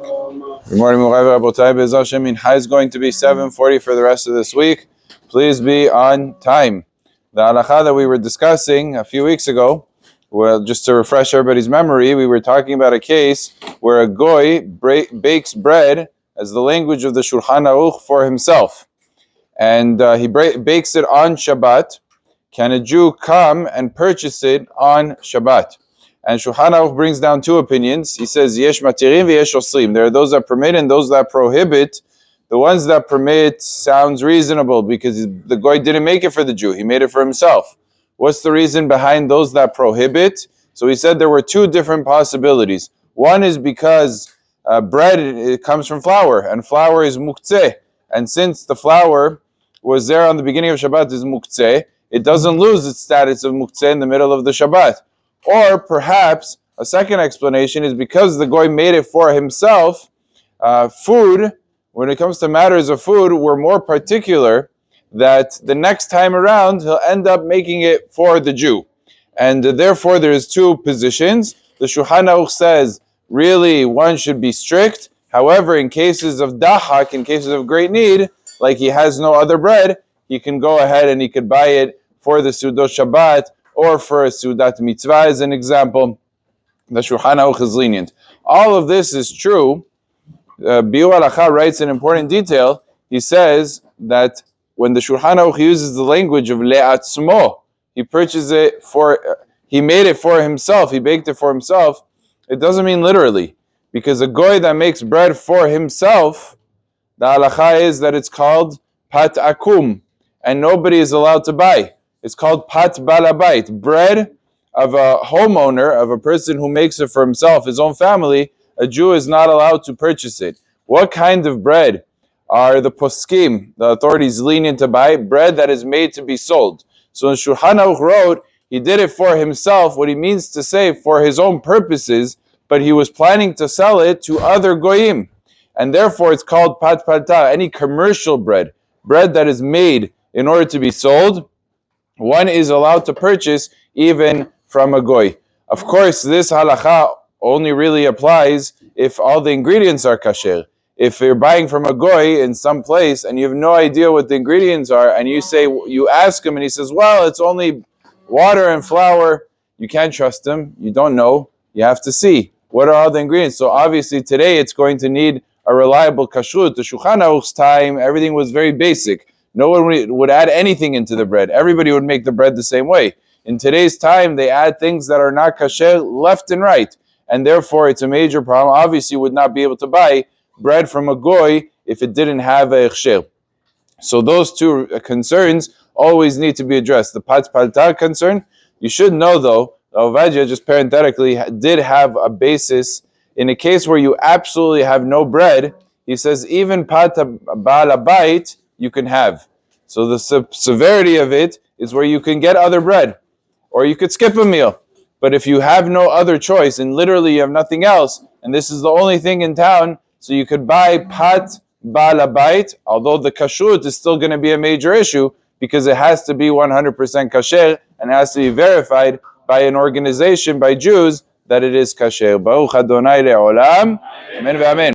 Good morning, Morai Rabotai. Be'ez Hashem, Mincha is going to be 7:40 for the rest of this week. Please be on time. The halacha that we were discussing a few weeks ago, well, just to refresh everybody's memory, we were talking about a case where a goy bakes bread as the language of the Shulchan Aruch for himself. And he bakes it on Shabbat. Can a Jew come and purchase it on Shabbat? And Shulchan Aruch brings down two opinions. He says, Yesh matirim v'yesh osrim. There are those that permit and those that prohibit. The ones that permit sounds reasonable because the goy didn't make it for the Jew. He made it for himself. What's the reason behind those that prohibit? So he said there were two different possibilities. One is because bread, it comes from flour, and flour is muktzeh. And since the flour was there on the beginning of Shabbat is muktzeh, it doesn't lose its status of muktzeh in the middle of the Shabbat. Or perhaps a second explanation is because the goy made it for himself. Food, when it comes to matters of food, we're more particular that the next time around he'll end up making it for the Jew. And therefore there's two positions. The Shulchan Aruch says really one should be strict. However, in cases of dahak, in cases of great need, like he has no other bread, he can go ahead and he could buy it for the Seudat Shabbat or for a Seudat Mitzvah as an example. The Shulchan Aruch is lenient. All of this is true. Biur Halacha writes an important detail. He says that when the Shulchan Aruch uses the language of le'atzmo, he purchased it he made it for himself, he baked it for himself, it doesn't mean literally. Because a goy that makes bread for himself, the halacha is that it's called pat akum, and nobody is allowed to buy. It's called pat balabait, bread of a homeowner, of a person who makes it for himself, his own family. A Jew is not allowed to purchase it. What kind of bread are the poskim, the authorities, lenient to buy? Bread that is made to be sold. So when Shulchan Aruch wrote, he did it for himself, what he means to say for his own purposes, but he was planning to sell it to other goyim. And therefore it's called pat palta. Any commercial bread that is made in order to be sold, one is allowed to purchase even from a goy. Of course, this halacha only really applies if all the ingredients are kasher. If you're buying from a goy in some place and you have no idea what the ingredients are, and you ask him and he says, well, it's only water and flour, you can't trust him. You don't know. You have to see what are all the ingredients. So obviously today it's going to need a reliable kashrut. The Shulchan Aruch's time, everything was very basic. No one would add anything into the bread. Everybody would make the bread the same way. In today's time, they add things that are not kasher left and right. And therefore, it's a major problem. Obviously, you would not be able to buy bread from a goy if it didn't have a hechsher. So those two concerns always need to be addressed. The pat palta concern, you should know though, Ovadia, just parenthetically, did have a basis in a case where you absolutely have no bread. He says even pat balabait you can have. So the severity of it is where you can get other bread, or you could skip a meal. But if you have no other choice, and literally you have nothing else, and this is the only thing in town, so you could buy pat balabait, although the kashrut is still going to be a major issue, because it has to be 100% kasher, and it has to be verified by an organization, by Jews, that it is kasher. Baruch Adonai le'olam. Amen ve'amen.